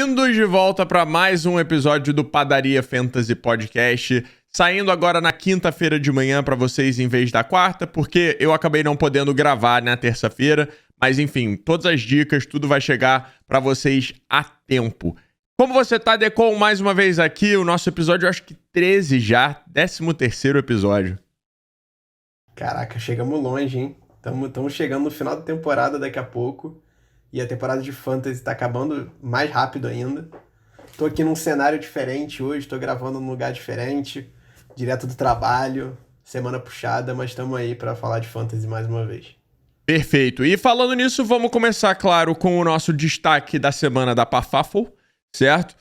Bem-vindos de volta para mais um episódio do Padaria Fantasy Podcast, saindo agora na quinta-feira de manhã para vocês em vez da quarta, porque eu acabei não podendo gravar na terça-feira, mas enfim, todas as dicas, tudo vai chegar para vocês a tempo. Como você tá, Decon, mais uma vez aqui, o nosso episódio, eu acho que 13 já, 13º episódio. Caraca, chegamos longe, hein? Estamos chegando no final da temporada daqui a pouco. E a temporada de Fantasy tá acabando mais rápido ainda. Tô aqui num cenário diferente hoje, tô gravando num lugar diferente, direto do trabalho, semana puxada, mas estamos aí para falar de Fantasy mais uma vez. Perfeito. E falando nisso, vamos começar, claro, com o nosso destaque da semana da Pafaffle, certo?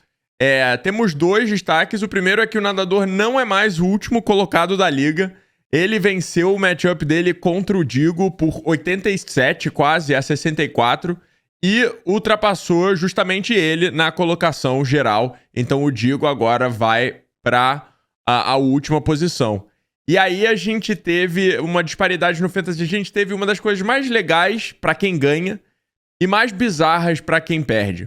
Temos dois destaques. O primeiro é que o nadador não é mais o último colocado da liga. Ele venceu o matchup dele contra o Digo por 87, quase, a 64. E ultrapassou justamente ele na colocação geral. Então o Digo agora vai para a última posição. E aí a gente teve uma disparidade no Fantasy. A gente teve uma das coisas mais legais para quem ganha e mais bizarras para quem perde.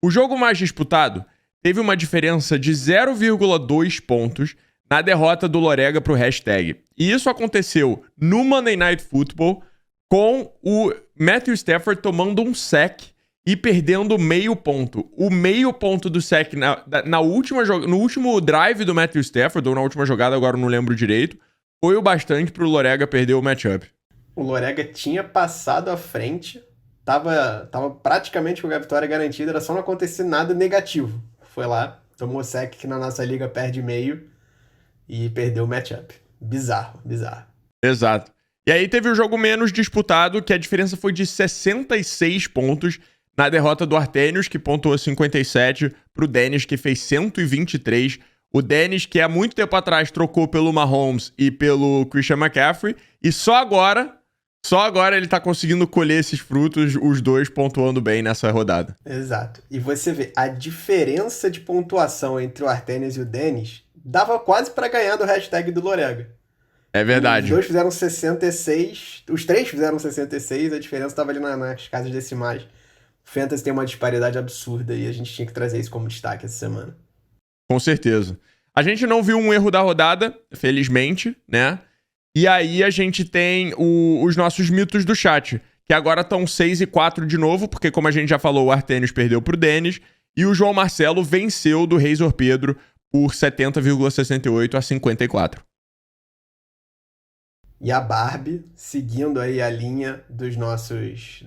O jogo mais disputado teve uma diferença de 0,2 pontos na derrota do Lorega pro hashtag. E isso aconteceu no Monday Night Football, com o Matthew Stafford tomando um sack e perdendo meio ponto. O meio ponto do sack no último drive do Matthew Stafford, ou na última jogada, agora eu não lembro direito, foi o bastante pro Lorega perder o matchup. O Lorega tinha passado à frente, tava praticamente com a vitória garantida, era só não acontecer nada negativo. Foi lá, tomou sack que na nossa liga perde meio e perdeu o matchup. Bizarro. Exato. E aí teve o jogo menos disputado, que a diferença foi de 66 pontos na derrota do Artenius, que pontuou 57, pro Dennis, que fez 123. O Dennis, que há muito tempo atrás trocou pelo Mahomes e pelo Christian McCaffrey, e só agora ele tá conseguindo colher esses frutos, os dois pontuando bem nessa rodada. Exato. E você vê, a diferença de pontuação entre o Artenius e o Dennis dava quase pra ganhar do hashtag do Lorega. É verdade. Os dois fizeram 66, os três fizeram 66, a diferença estava ali nas casas decimais. O Fantasy tem uma disparidade absurda e a gente tinha que trazer isso como destaque essa semana. Com certeza. A gente não viu um erro da rodada, felizmente, né? E aí a gente tem os nossos mitos do chat, que agora estão 6-4 de novo, porque como a gente já falou, o Artenius perdeu pro Denis, e o João Marcelo venceu do Razor Pedro por 70,68 a 54. E a Barbie, seguindo aí a linha dos nossos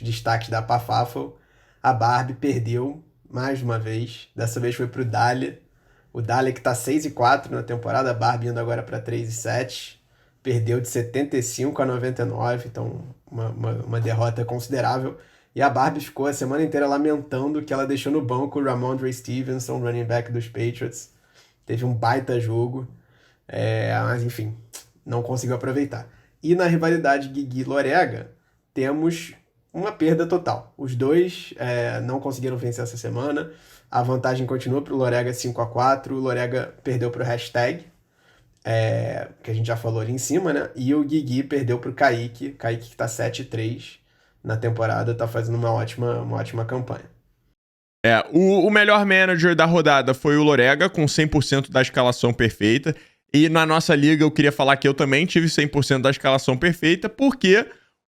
destaques da Pafaffle, a Barbie perdeu mais uma vez. Dessa vez foi pro Dahlia. O Dahlia que tá 6-4 na temporada, a Barbie indo agora para 3-7. Perdeu de 75 a 99, então uma derrota considerável. E a Barbie ficou a semana inteira lamentando que ela deixou no banco o Ramondre Stevenson, running back dos Patriots. Teve um baita jogo, mas enfim, não conseguiu aproveitar. E na rivalidade Guigui-Lorega, temos uma perda total. Os dois não conseguiram vencer essa semana. A vantagem continua para o Lorega 5-4. O Lorega perdeu para o hashtag, que a gente já falou ali em cima, né? E o Guigui perdeu para o Kaique. Kaique que está 7-3 na temporada, está fazendo uma ótima campanha. O melhor manager da rodada foi o Lorega, com 100% da escalação perfeita. E na nossa liga eu queria falar que eu também tive 100% da escalação perfeita, porque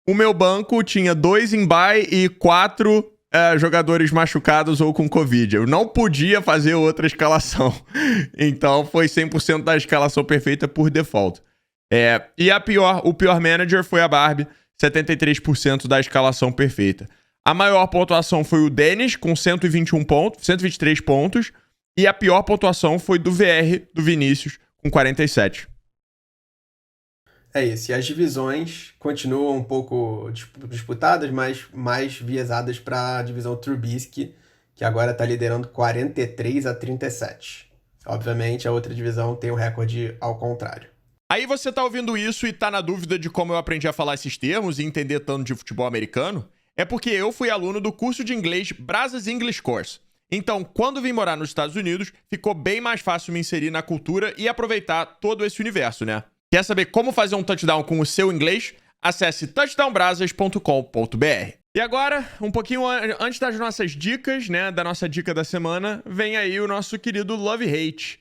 o meu banco tinha 2 em bye e 4 jogadores machucados ou com Covid. Eu não podia fazer outra escalação. Então foi 100% da escalação perfeita por default. E o pior manager foi a Barbie, 73% da escalação perfeita. A maior pontuação foi o Dennis, com 123 pontos. E a pior pontuação foi do VR, do Vinícius, com 47. É isso. E as divisões continuam um pouco disputadas, mas mais viesadas para a divisão Trubisky, que agora está liderando 43-37. Obviamente, a outra divisão tem o recorde ao contrário. Aí você tá ouvindo isso e tá na dúvida de como eu aprendi a falar esses termos e entender tanto de futebol americano? É porque eu fui aluno do curso de inglês Brazos English Course. Então, quando vim morar nos Estados Unidos, ficou bem mais fácil me inserir na cultura e aproveitar todo esse universo, né? Quer saber como fazer um touchdown com o seu inglês? Acesse touchdownbrasas.com.br. E agora, um pouquinho antes das nossas dicas, né? Da nossa dica da semana, vem aí o nosso querido Love Hate.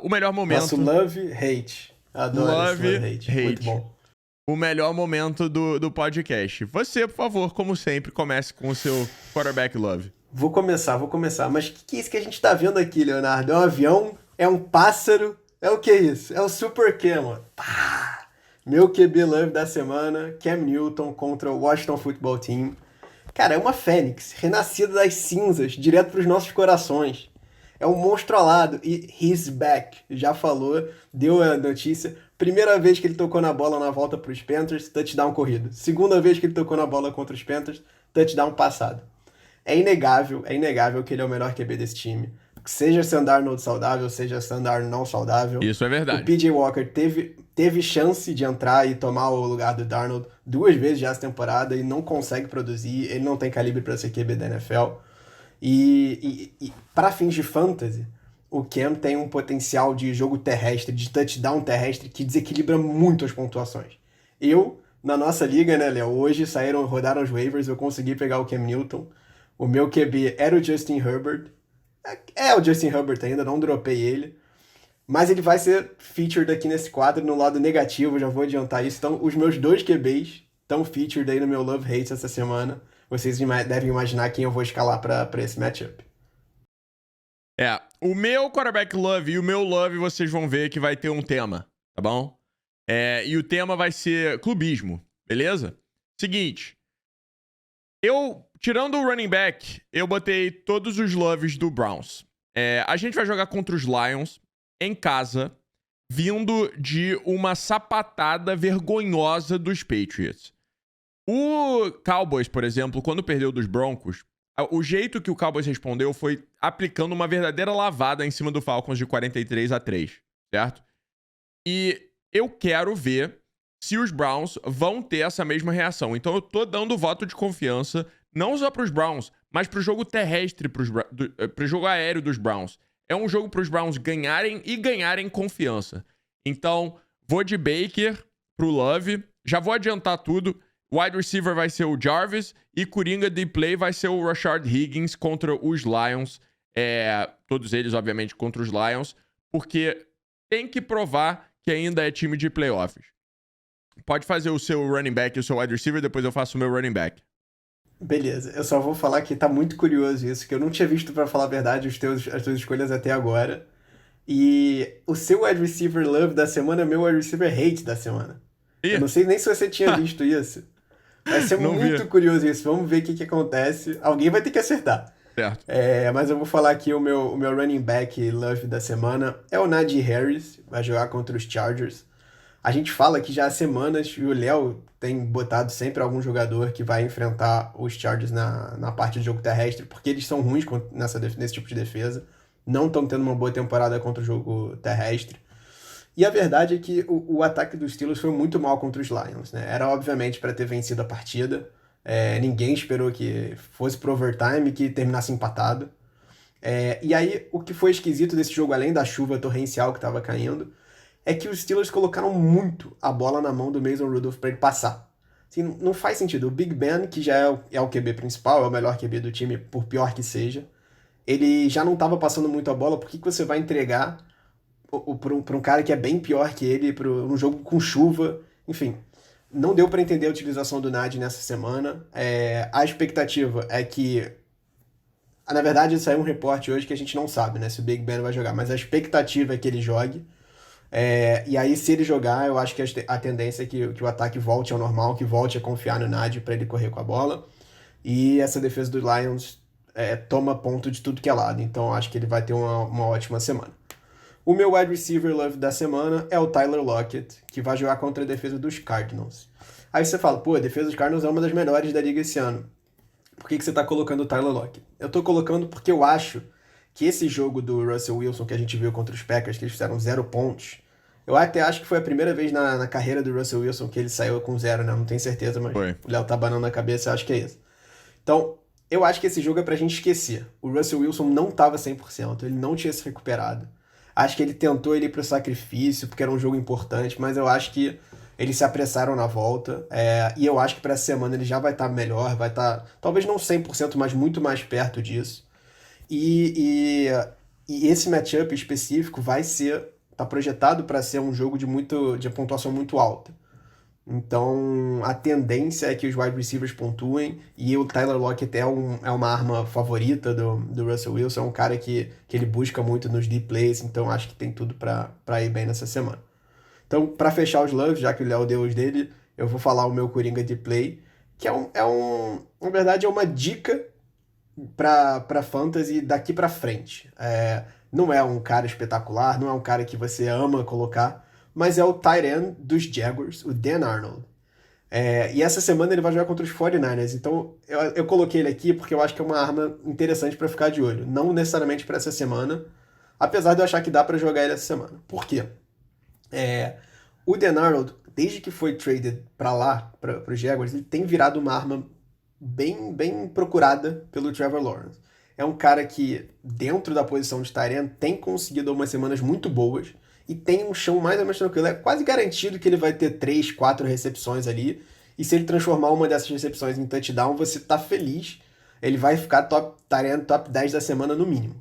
O melhor momento... Nosso Love Hate. Adoro esse Love Hate. Muito bom. O melhor momento do podcast. Você, por favor, como sempre, comece com o seu quarterback love. Vou começar. Mas o que é isso que a gente tá vendo aqui, Leonardo? É um avião? É um pássaro? É o que é isso? É o Super Cam. Pá! Meu QB love da semana, Cam Newton contra o Washington Football Team. Cara, é uma fênix, renascida das cinzas, direto pros nossos corações. É um monstro alado e he's back. Já falou, deu a notícia. Primeira vez que ele tocou na bola na volta pros Panthers, touchdown corrido. Segunda vez que ele tocou na bola contra os Panthers, touchdown passado. É inegável que ele é o melhor QB desse time. Seja Sam Darnold saudável, seja Sam Darnold não saudável. Isso é verdade. O P.J. Walker teve chance de entrar e tomar o lugar do Darnold 2 vezes já essa temporada e não consegue produzir. Ele não tem calibre para ser QB da NFL. E para fins de fantasy, o Cam tem um potencial de jogo terrestre, de touchdown terrestre, que desequilibra muito as pontuações. Na nossa liga, né, Léo, hoje rodaram os waivers, eu consegui pegar o Cam Newton. O meu QB era o Justin Herbert. É o Justin Herbert ainda, não dropei ele. Mas ele vai ser featured aqui nesse quadro, no lado negativo, já vou adiantar isso. Então, os meus 2 QBs estão featured aí no meu Love Hate essa semana. Vocês devem imaginar quem eu vou escalar para esse matchup. O meu quarterback love e o meu love, vocês vão ver que vai ter um tema, tá bom? E o tema vai ser clubismo, beleza? Seguinte, tirando o running back, eu botei todos os loves do Browns. A gente vai jogar contra os Lions em casa, vindo de uma sapatada vergonhosa dos Patriots. O Cowboys, por exemplo, quando perdeu dos Broncos, o jeito que o Cowboys respondeu foi aplicando uma verdadeira lavada em cima do Falcons de 43-3, certo? E eu quero ver se os Browns vão ter essa mesma reação. Então eu tô dando voto de confiança, não só pros Browns, mas pro jogo terrestre, pro jogo aéreo dos Browns. É um jogo pros Browns ganharem confiança. Então, vou de Baker pro Love. Já vou adiantar tudo. Wide receiver vai ser o Jarvis e Coringa de play vai ser o Rashard Higgins contra os Lions. Todos eles, obviamente, contra os Lions, porque tem que provar que ainda é time de playoffs. Pode fazer o seu running back e o seu wide receiver, depois eu faço o meu running back. Beleza, eu só vou falar que tá muito curioso isso, que eu não tinha visto, pra falar a verdade, as tuas escolhas até agora. E o seu wide receiver love da semana é meu wide receiver hate da semana. Eu não sei nem se você tinha visto isso. Vai ser muito curioso isso. Vamos ver o que acontece. Alguém vai ter que acertar. Certo. Mas eu vou falar aqui o meu running back love da semana é o Najee Harris. Vai jogar contra os Chargers. A gente fala que já há semanas, e o Léo tem botado sempre algum jogador que vai enfrentar os Chargers na parte de jogo terrestre, porque eles são ruins nesse tipo de defesa. Não estão tendo uma boa temporada contra o jogo terrestre. E a verdade é que o ataque dos Steelers foi muito mal contra os Lions, né? Era obviamente para ter vencido a partida. Ninguém esperou que fosse pro overtime e que terminasse empatado. E aí, o que foi esquisito desse jogo, além da chuva torrencial que estava caindo, é que os Steelers colocaram muito a bola na mão do Mason Rudolph para ele passar. Assim, não faz sentido. O Big Ben, que já é o QB principal, é o melhor QB do time, por pior que seja, ele já não estava passando muito a bola. Por que você vai entregar para um cara que é bem pior que ele, para um jogo com chuva? Enfim, não deu para entender a utilização do Najee nessa semana. A expectativa é que... Na verdade, saiu um reporte hoje que a gente não sabe, né, se o Big Ben vai jogar, mas a expectativa é que ele jogue. E aí, se ele jogar, eu acho que a tendência é que o ataque volte ao normal, que volte a confiar no Najee para ele correr com a bola. E essa defesa dos Lions toma ponto de tudo que é lado. Então, acho que ele vai ter uma ótima semana. O meu wide receiver love da semana é o Tyler Lockett, que vai jogar contra a defesa dos Cardinals. Aí você fala, a defesa dos Cardinals é uma das melhores da liga esse ano. Por que você está colocando o Tyler Lockett? Eu estou colocando porque eu acho que esse jogo do Russell Wilson que a gente viu contra os Packers, que eles fizeram 0 pontos, eu até acho que foi a primeira vez na carreira do Russell Wilson que ele saiu com 0, né? Não tenho certeza, mas foi. O Léo tá banando na cabeça, eu acho que é isso. Então, eu acho que esse jogo é pra gente esquecer. O Russell Wilson não tava 100%, ele não tinha se recuperado. Acho que ele tentou ir pro sacrifício, porque era um jogo importante, mas eu acho que Eles se apressaram na volta, e eu acho que para essa semana ele já vai estar melhor, vai estar, talvez não 100%, mas muito mais perto disso. E, e esse matchup específico tá projetado para ser um jogo de pontuação muito alta. Então, a tendência é que os wide receivers pontuem, e o Tyler Lockett é uma arma favorita do Russell Wilson, é um cara que ele busca muito nos deep plays, então acho que tem tudo para ir bem nessa semana. Então, para fechar os loves, já que o Léo deu os dele, eu vou falar o meu Coringa de play, que na verdade, é uma dica para fantasy daqui para frente. Não é um cara espetacular, não é um cara que você ama colocar, mas é o tight end dos Jaguars, o Dan Arnold. E essa semana ele vai jogar contra os 49ers, então eu coloquei ele aqui porque eu acho que é uma arma interessante para ficar de olho. Não necessariamente para essa semana, apesar de eu achar que dá para jogar ele essa semana. Por quê? O Dan Arnold, desde que foi traded para lá, para os Jaguars, ele tem virado uma arma bem, bem procurada pelo Trevor Lawrence. É um cara que, dentro da posição de tight end, tem conseguido algumas semanas muito boas e tem um chão mais ou menos tranquilo. É quase garantido que ele vai ter 3, 4 recepções ali, e se ele transformar uma dessas recepções em touchdown, você tá feliz. Ele vai ficar tight end top 10 da semana no mínimo.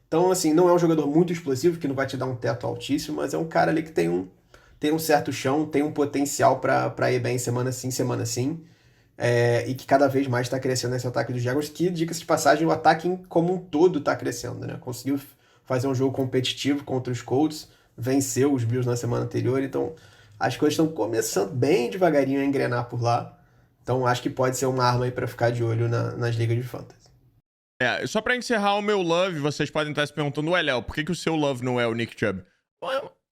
Então, assim, não é um jogador muito explosivo, que não vai te dar um teto altíssimo, mas é um cara ali que tem um certo chão, tem um potencial para ir bem semana sim, semana sim. E que cada vez mais está crescendo esse ataque dos Jaguars, que, diga-se de passagem, o ataque como um todo está crescendo, né? Conseguiu fazer um jogo competitivo contra os Colts, venceu os Bills na semana anterior, então as coisas estão começando bem devagarinho a engrenar por lá. Então acho que pode ser uma arma aí para ficar de olho nas ligas de fantasy. Só pra encerrar o meu love, vocês podem estar se perguntando, ué, Léo, por que o seu love não é o Nick Chubb?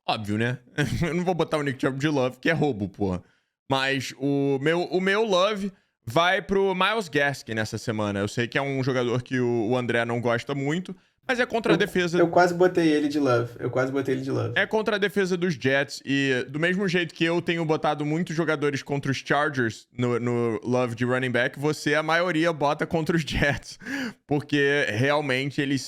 Óbvio, né? Eu não vou botar o Nick Chubb de love, que é roubo, porra. Mas o meu love vai pro Myles Gaskin nessa semana. Eu sei que é um jogador que o André não gosta muito, mas é contra a defesa... Eu quase botei ele de love. É contra a defesa dos Jets. E do mesmo jeito que eu tenho botado muitos jogadores contra os Chargers no love de running back, a maioria bota contra os Jets. Porque realmente eles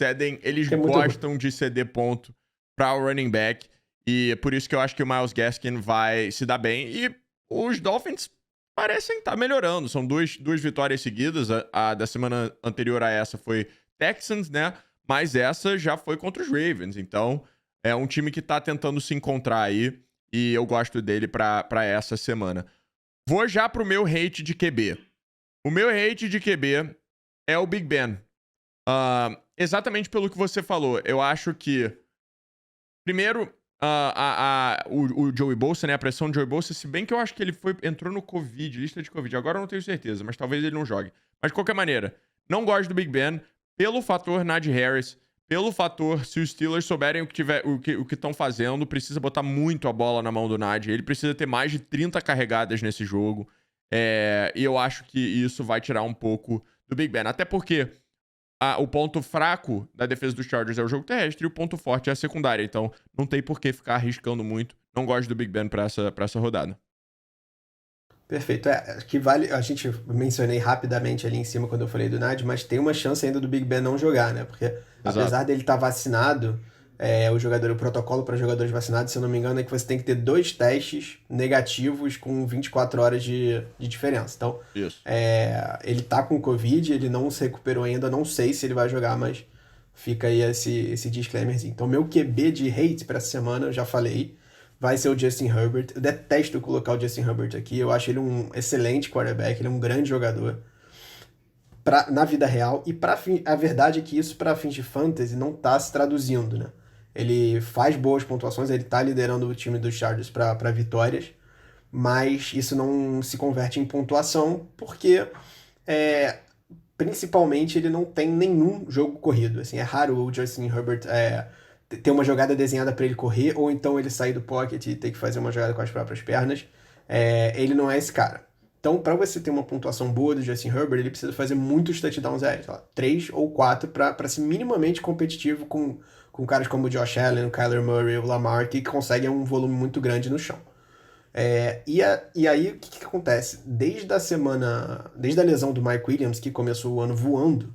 gostam de ceder ponto para o running back. E é por isso que eu acho que o Myles Gaskin vai se dar bem. E os Dolphins parecem estar melhorando. São duas vitórias seguidas. A da semana anterior a essa foi Texans, né? Mas essa já foi contra os Ravens. Então, é um time que tá tentando se encontrar aí. E eu gosto dele pra essa semana. Vou já pro meu hate de QB. O meu hate de QB é o Big Ben. Exatamente pelo que você falou. Eu acho que, primeiro, o Joey Bosa, né? A pressão do Joey Bosa, se bem que eu acho que ele entrou no Covid, lista de Covid. Agora eu não tenho certeza, mas talvez ele não jogue. Mas de qualquer maneira, não gosto do Big Ben. Pelo fator Najee Harris, pelo fator se os Steelers souberem o que estão fazendo, precisa botar muito a bola na mão do Najee. Ele precisa ter mais de 30 carregadas nesse jogo. E eu acho que isso vai tirar um pouco do Big Ben. Até porque o ponto fraco da defesa dos Chargers é o jogo terrestre e o ponto forte é a secundária. Então não tem por que ficar arriscando muito. Não gosto do Big Ben pra essa rodada. Perfeito. Que vale. A gente mencionei rapidamente ali em cima quando eu falei do Najee, mas tem uma chance ainda do Big Ben não jogar, né? Porque apesar dele estar vacinado, o protocolo para jogadores vacinados, se eu não me engano, é que você tem que ter 2 testes negativos com 24 horas de diferença. Então, isso. Ele tá com Covid, ele não se recuperou ainda, não sei se ele vai jogar, mas fica aí esse disclaimerzinho. Então, meu QB de hate para essa semana, eu já falei, vai ser o Justin Herbert. Eu detesto colocar o Justin Herbert aqui. Eu acho ele um excelente quarterback, ele é um grande jogador na vida real. E a verdade é que isso, para fins de fantasy, não tá se traduzindo, né? Ele faz boas pontuações, ele tá liderando o time dos Chargers para vitórias, mas isso não se converte em pontuação porque, principalmente, ele não tem nenhum jogo corrido. Assim, é raro o Justin Herbert ter uma jogada desenhada para ele correr, ou então ele sair do pocket e ter que fazer uma jogada com as próprias pernas. Ele não é esse cara. Então, para você ter uma pontuação boa do Justin Herbert, ele precisa fazer muitos touchdowns aéreos, 3 ou 4, para ser minimamente competitivo com caras como o Josh Allen, o Kyler Murray, o Lamar, que conseguem um volume muito grande no chão. E aí, o que acontece? Desde a lesão do Mike Williams, que começou o ano voando,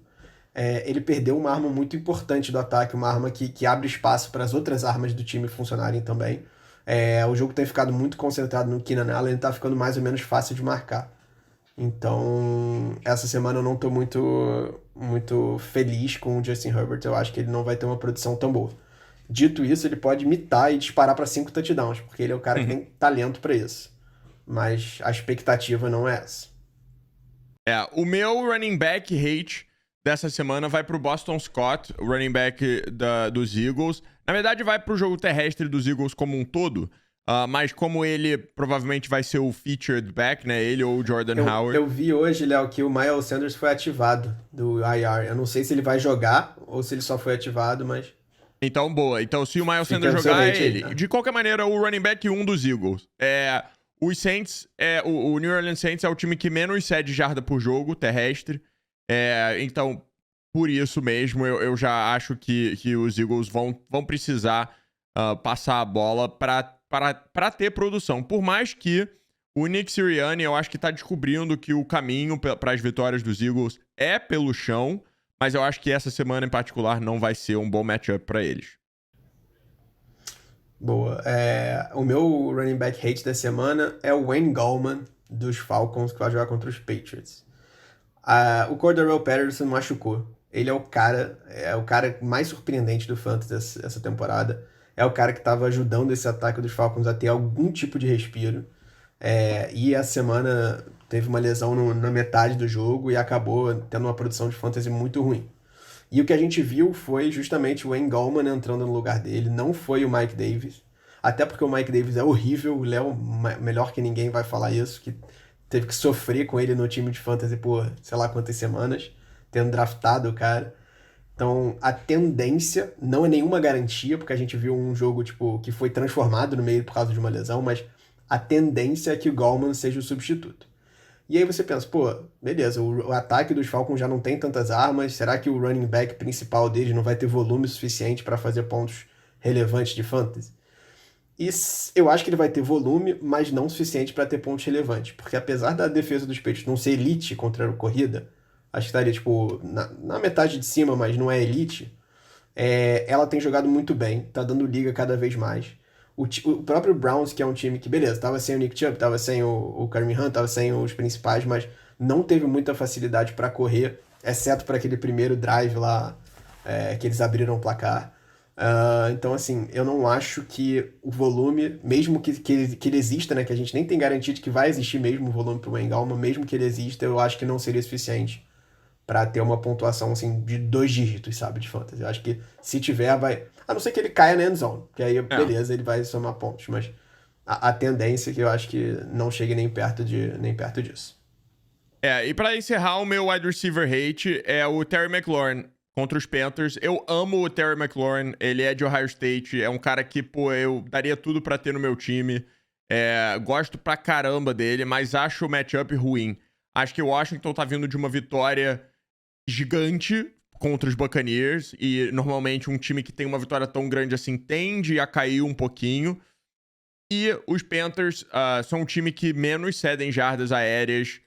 ele perdeu uma arma muito importante do ataque, uma arma que abre espaço para as outras armas do time funcionarem também. O jogo tem ficado muito concentrado no Keenan Allen, tá ficando mais ou menos fácil de marcar. Então, essa semana eu não tô muito feliz com o Justin Herbert. Eu acho que ele não vai ter uma produção tão boa. Dito isso, ele pode imitar e disparar para 5 touchdowns, porque ele é o cara que tem talento para isso. Mas a expectativa não é essa. O meu running back hate dessa semana vai pro Boston Scott, o running back dos Eagles. Na verdade, vai pro jogo terrestre dos Eagles como um todo. Mas como ele provavelmente vai ser o featured back, né? Ele ou o Jordan Howard. Eu vi hoje, Léo, que o Miles Sanders foi ativado do IR. Eu não sei se ele vai jogar ou se ele só foi ativado, mas... Então, boa. Então, se o Miles Sanders jogar, é ele. Né? De qualquer maneira, o running back 1 dos Eagles. Os Saints, o New Orleans Saints é o time que menos cede jarda por jogo terrestre. Então, por isso mesmo, eu já acho que os Eagles vão precisar passar a bola para ter produção. Por mais que o Nick Sirianni, eu acho que tá descobrindo que o caminho para as vitórias dos Eagles é pelo chão, mas eu acho que essa semana em particular não vai ser um bom matchup para eles. Boa. O meu running back hate da semana é o Wayne Gallman, dos Falcons, que vai jogar contra os Patriots. O Cordarrelle Patterson machucou. Ele é o cara mais surpreendente do Fantasy essa temporada. É o cara que estava ajudando esse ataque dos Falcons a ter algum tipo de respiro. E essa semana teve uma lesão na metade do jogo e acabou tendo uma produção de fantasy muito ruim. E o que a gente viu foi justamente o Wayne Gallman entrando no lugar dele, não foi o Mike Davis. Até porque o Mike Davis é horrível, o Léo, melhor que ninguém vai falar isso, que teve que sofrer com ele no time de fantasy por sei lá quantas semanas, tendo draftado o cara. Então, a tendência não é nenhuma garantia, porque a gente viu um jogo que foi transformado no meio por causa de uma lesão, mas a tendência é que o Gallman seja o substituto. E aí você pensa, beleza, o ataque dos Falcons já não tem tantas armas, será que o running back principal deles não vai ter volume suficiente para fazer pontos relevantes de fantasy? E eu acho que ele vai ter volume, mas não suficiente para ter pontos relevantes, porque apesar da defesa dos Patriots não ser elite contra a corrida, acho que estaria na metade de cima, mas não é elite, ela tem jogado muito bem, tá dando liga cada vez mais. O próprio Browns, que é um time que, beleza, tava sem o Nick Chubb, tava sem o Kareem Hunt, tava sem os principais, mas não teve muita facilidade para correr, exceto para aquele primeiro drive lá que eles abriram o placar. Então, assim, eu não acho que o volume, mesmo que ele exista, né, que a gente nem tem garantia de que vai existir mesmo o volume pro Wayne Gallman, mesmo que ele exista, eu acho que não seria suficiente para ter uma pontuação, assim, de 2 dígitos, sabe, de fantasy. Eu acho que se tiver, vai... A não ser que ele caia na endzone, que aí, beleza, ele vai somar pontos, mas a tendência é que eu acho que não chegue nem perto disso. E pra encerrar, o meu wide receiver hate é o Terry McLaurin contra os Panthers. Eu amo o Terry McLaurin, ele é de Ohio State, é um cara que, eu daria tudo pra ter no meu time. Gosto pra caramba dele, mas acho o matchup ruim. Acho que o Washington tá vindo de uma vitória gigante contra os Buccaneers, e normalmente um time que tem uma vitória tão grande assim tende a cair um pouquinho. E os Panthers são um time que menos cedem jardas aéreas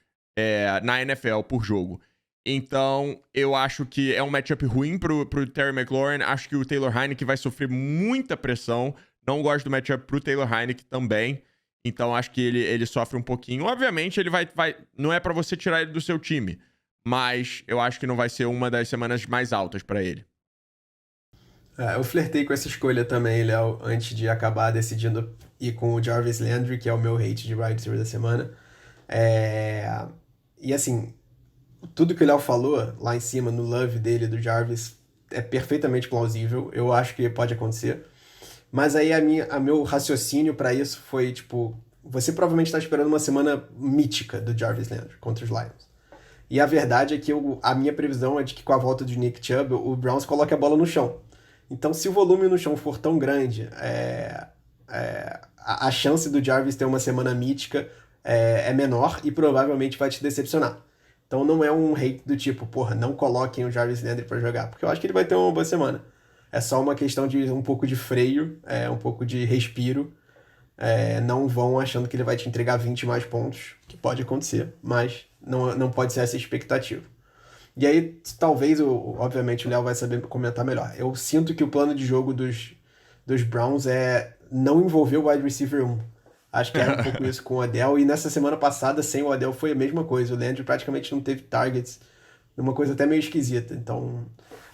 na NFL por jogo. Então, eu acho que é um matchup ruim pro Terry McLaurin. Acho que o Taylor Heinicke vai sofrer muita pressão. Não gosto do matchup pro Taylor Heinicke também. Então, acho que ele sofre um pouquinho. Obviamente, ele vai não é pra você tirar ele do seu time, mas eu acho que não vai ser uma das semanas mais altas pra ele. Eu flertei com essa escolha também, Léo, antes de acabar decidindo ir com o Jarvis Landry, que é o meu hate de wide receiver da semana. E assim, tudo que o Léo falou lá em cima, no love dele, do Jarvis, é perfeitamente plausível. Eu acho que pode acontecer. Mas aí meu raciocínio pra isso foi, você provavelmente tá esperando uma semana mítica do Jarvis Landry contra os Lions. E a verdade é que a minha previsão é de que com a volta de Nick Chubb, o Browns coloque a bola no chão. Então, se o volume no chão for tão grande, a chance do Jarvis ter uma semana mítica é menor e provavelmente vai te decepcionar. Então, não é um hate do tipo, não coloquem o Jarvis Landry pra jogar, porque eu acho que ele vai ter uma boa semana. É só uma questão de um pouco de freio, um pouco de respiro. Não vão achando que ele vai te entregar 20 mais pontos, que pode acontecer, mas não pode ser essa expectativa. E aí, talvez, obviamente, o Léo vai saber comentar melhor. Eu sinto que o plano de jogo dos Browns é não envolveu o wide receiver 1. Acho que era um pouco isso com o Odell. E nessa semana passada, sem o Odell, foi a mesma coisa. O Landry praticamente não teve targets. Uma coisa até meio esquisita. Então,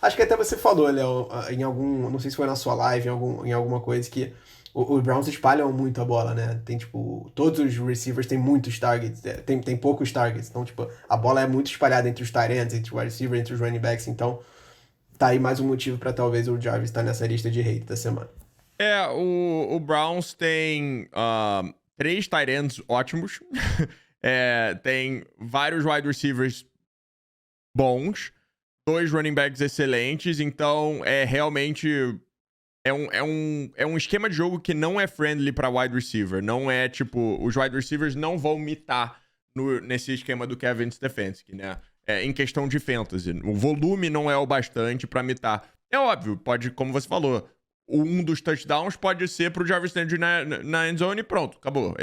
acho que até você falou, Léo, em algum... Não sei se foi na sua live, em alguma coisa, que os Browns espalham muito a bola, né? Tem, tipo... Todos os receivers têm muitos targets. Tem poucos targets. Então, tipo, a bola é muito espalhada entre os tight ends, entre o wide receiver, entre os running backs. Então, tá aí mais um motivo pra talvez o Jarvis estar nessa lista de hate da semana. O Browns tem 3 tight ends ótimos. Tem vários wide receivers bons. 2 running backs excelentes. Então, realmente... É um esquema de jogo que não é friendly pra wide receiver. Não é, tipo... Os wide receivers não vão mitar nesse esquema do Kevin Stefanski, né? Em questão de fantasy. O volume não é o bastante pra mitar. É óbvio, pode, como você falou... Um dos touchdowns pode ser pro Jarvis Landry na endzone e pronto, acabou.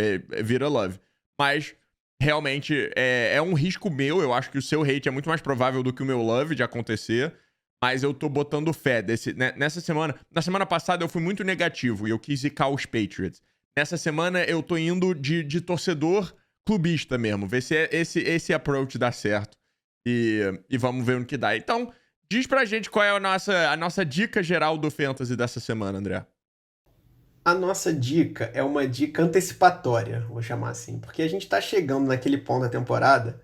Vira love. Mas, realmente, é um risco meu. Eu acho que o seu hate é muito mais provável do que o meu love de acontecer. Mas eu tô botando fé nessa semana. Na semana passada eu fui muito negativo e eu quis zicar os Patriots. Nessa semana eu tô indo de torcedor clubista mesmo. Ver se esse approach dá certo. E vamos ver no que dá. Então... Diz pra gente qual é a nossa dica geral do Fantasy dessa semana, André. A nossa dica é uma dica antecipatória, vou chamar assim, porque a gente tá chegando naquele ponto da temporada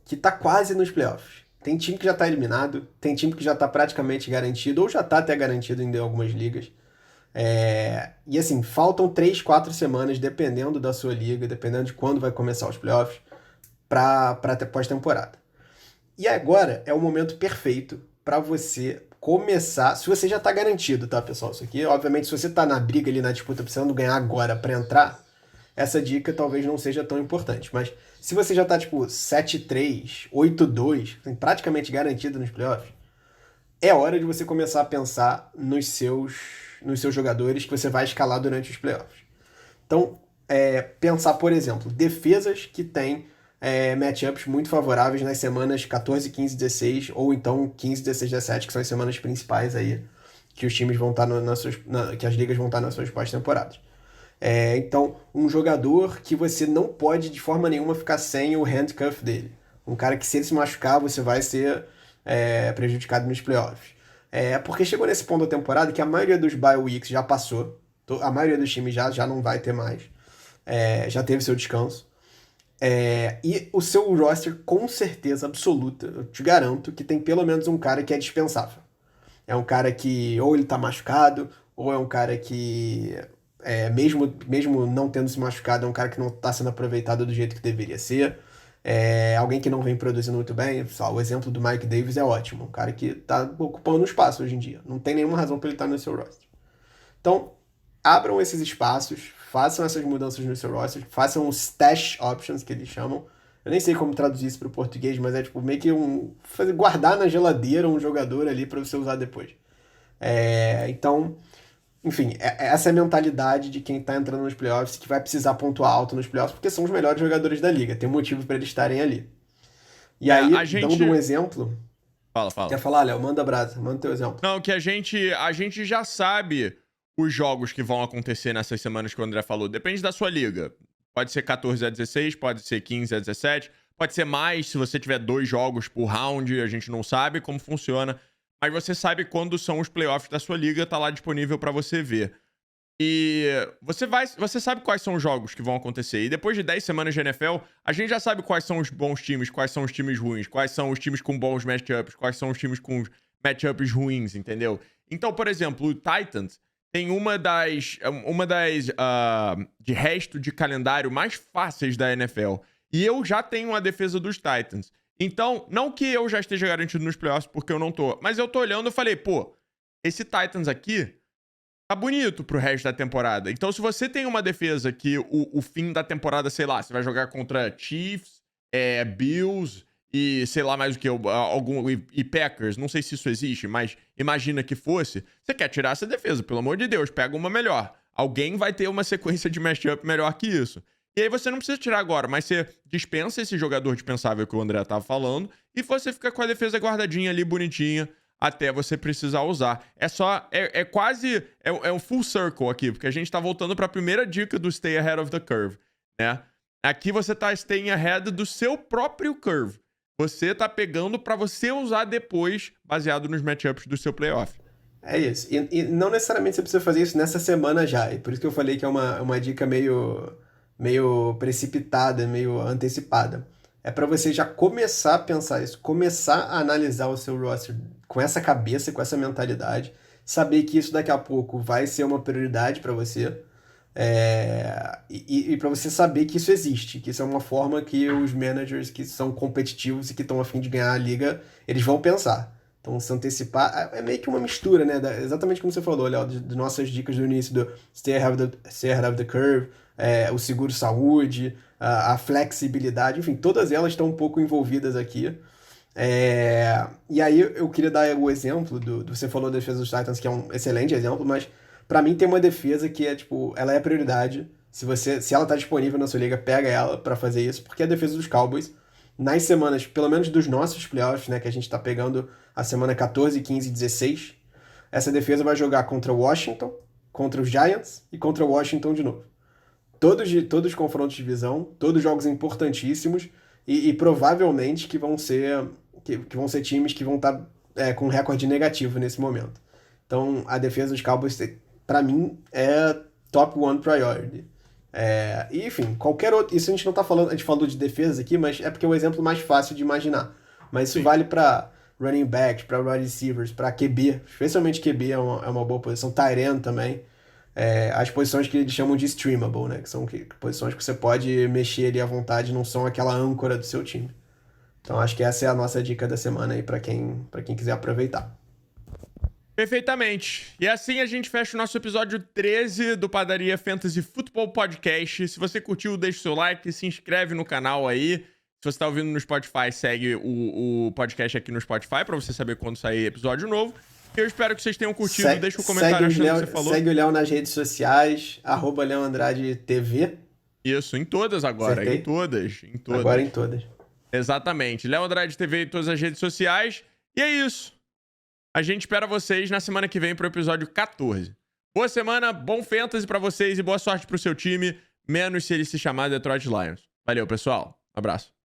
que tá quase nos playoffs. Tem time que já tá eliminado, tem time que já tá praticamente garantido, ou já tá até garantido em algumas ligas. E assim, faltam 3, 4 semanas, dependendo da sua liga, dependendo de quando vai começar os playoffs, pra pós-temporada. E agora é o momento perfeito para você começar, se você já tá garantido, tá, pessoal? Isso aqui, obviamente, se você tá na briga ali, na disputa, precisando ganhar agora para entrar, essa dica talvez não seja tão importante. Mas se você já tá, tipo, 7-3, 8-2, praticamente garantido nos playoffs, é hora de você começar a pensar nos seus jogadores que você vai escalar durante os playoffs. Então, pensar, por exemplo, defesas que têm matchups muito favoráveis nas semanas 14, 15, 16, ou então 15, 16, 17, que são as semanas principais aí que os times vão estar que as ligas vão estar nas suas pós-temporadas. Então, um jogador que você não pode de forma nenhuma ficar sem o handcuff dele. Um cara que, se ele se machucar, você vai ser prejudicado nos playoffs. Porque chegou nesse ponto da temporada que a maioria dos bye weeks já passou. A maioria dos times já não vai ter mais. Já teve seu descanso. E o seu roster, com certeza absoluta, eu te garanto que tem pelo menos um cara que é dispensável. É um cara que ou ele tá machucado, ou é um cara que, mesmo não tendo se machucado, é um cara que não tá sendo aproveitado do jeito que deveria ser. Alguém que não vem produzindo muito bem. O exemplo do Mike Davis é ótimo. Um cara que tá ocupando um espaço hoje em dia. Não tem nenhuma razão para ele estar no seu roster. Então, abram esses espaços, façam essas mudanças no seu roster, façam os stash options, que eles chamam. Eu nem sei como traduzir isso para o português, mas é tipo meio que guardar na geladeira um jogador ali para você usar depois. Então, enfim, essa é a mentalidade de quem tá entrando nos playoffs, que vai precisar pontuar alto nos playoffs, porque são os melhores jogadores da liga, tem um motivo para eles estarem ali. E aí, dando um exemplo... Fala. Quer falar, Léo? Manda brasa, manda teu exemplo. Não, que a gente já sabe os jogos que vão acontecer nessas semanas que o André falou. Depende da sua liga. Pode ser 14 a 16, pode ser 15 a 17, pode ser mais se você tiver 2 jogos por round, a gente não sabe como funciona, mas você sabe quando são os playoffs da sua liga, tá lá disponível pra você ver. E você sabe quais são os jogos que vão acontecer. E depois de 10 semanas de NFL, a gente já sabe quais são os bons times, quais são os times ruins, quais são os times com bons matchups, quais são os times com matchups ruins, entendeu? Então, por exemplo, o Titans tem uma das de resto de calendário mais fáceis da NFL. E eu já tenho a defesa dos Titans. Então, não que eu já esteja garantido nos playoffs, porque eu não tô. Mas eu tô olhando e falei, pô, esse Titans aqui tá bonito pro resto da temporada. Então, se você tem uma defesa que o fim da temporada, sei lá, você vai jogar contra Chiefs, Bills e sei lá mais o que, e Packers, não sei se isso existe, mas imagina que fosse, você quer tirar essa defesa, pelo amor de Deus, pega uma melhor. Alguém vai ter uma sequência de matchup melhor que isso. E aí você não precisa tirar agora, mas você dispensa esse jogador dispensável que o André tava falando e você fica com a defesa guardadinha ali, bonitinha, até você precisar usar. É quase um full circle aqui, porque a gente tá voltando para a primeira dica do Stay Ahead of the Curve, né? Aqui você tá staying ahead do seu próprio curve. Você tá pegando para você usar depois, baseado nos matchups do seu playoff. É isso. E não necessariamente você precisa fazer isso nessa semana já. E por isso que eu falei que é uma dica meio precipitada, meio antecipada. É para você já começar a pensar isso, começar a analisar o seu roster com essa cabeça, com essa mentalidade, saber que isso daqui a pouco vai ser uma prioridade para você, e para você saber que isso existe, que isso é uma forma que os managers que são competitivos e que estão a fim de ganhar a liga, eles vão pensar. Então, se antecipar, é meio que uma mistura, né? Exatamente como você falou, Léo, de nossas dicas do início do Stay Ahead of the Curve, o seguro-saúde, a flexibilidade, enfim, todas elas estão um pouco envolvidas aqui. E aí eu queria dar o exemplo você falou da defesa dos Titans, que é um excelente exemplo, mas pra mim tem uma defesa que é, tipo, ela é prioridade. Se ela tá disponível na sua liga, pega ela pra fazer isso, porque é a defesa dos Cowboys, nas semanas, pelo menos dos nossos playoffs, né, que a gente tá pegando a semana 14, 15 e 16, essa defesa vai jogar contra o Washington, contra os Giants e contra o Washington de novo. Todos os confrontos de divisão, todos jogos importantíssimos e provavelmente que vão ser times que vão estar com recorde negativo nesse momento. Então, a defesa dos Cowboys, pra mim, é top one priority. E, enfim, qualquer outro... Isso a gente não tá falando... A gente falou de defesas aqui, mas é porque é o exemplo mais fácil de imaginar. Mas isso vale pra running backs, pra wide receivers, pra QB. Especialmente QB é uma boa posição. Tight end também. As posições que eles chamam de streamable, né? Que são posições que você pode mexer ali à vontade, não são aquela âncora do seu time. Então, acho que essa é a nossa dica da semana aí pra quem quiser aproveitar. Perfeitamente. E assim a gente fecha o nosso episódio 13 do Padaria Fantasy Football Podcast. Se você curtiu, deixa o seu like, se inscreve no canal aí. Se você tá ouvindo no Spotify, segue o podcast aqui no Spotify pra você saber quando sair episódio novo. Eu espero que vocês tenham curtido. Deixa um comentário achando o que você falou. Segue o Léo nas redes sociais, @LeoAndradeTV. Isso, em todas agora. Acertei? Em todas. Agora em todas. Exatamente. Léo Andrade TV em todas as redes sociais. E é isso. A gente espera vocês na semana que vem pro episódio 14. Boa semana, bom fantasy pra vocês e boa sorte pro seu time, menos se ele se chamar Detroit Lions. Valeu, pessoal. Abraço.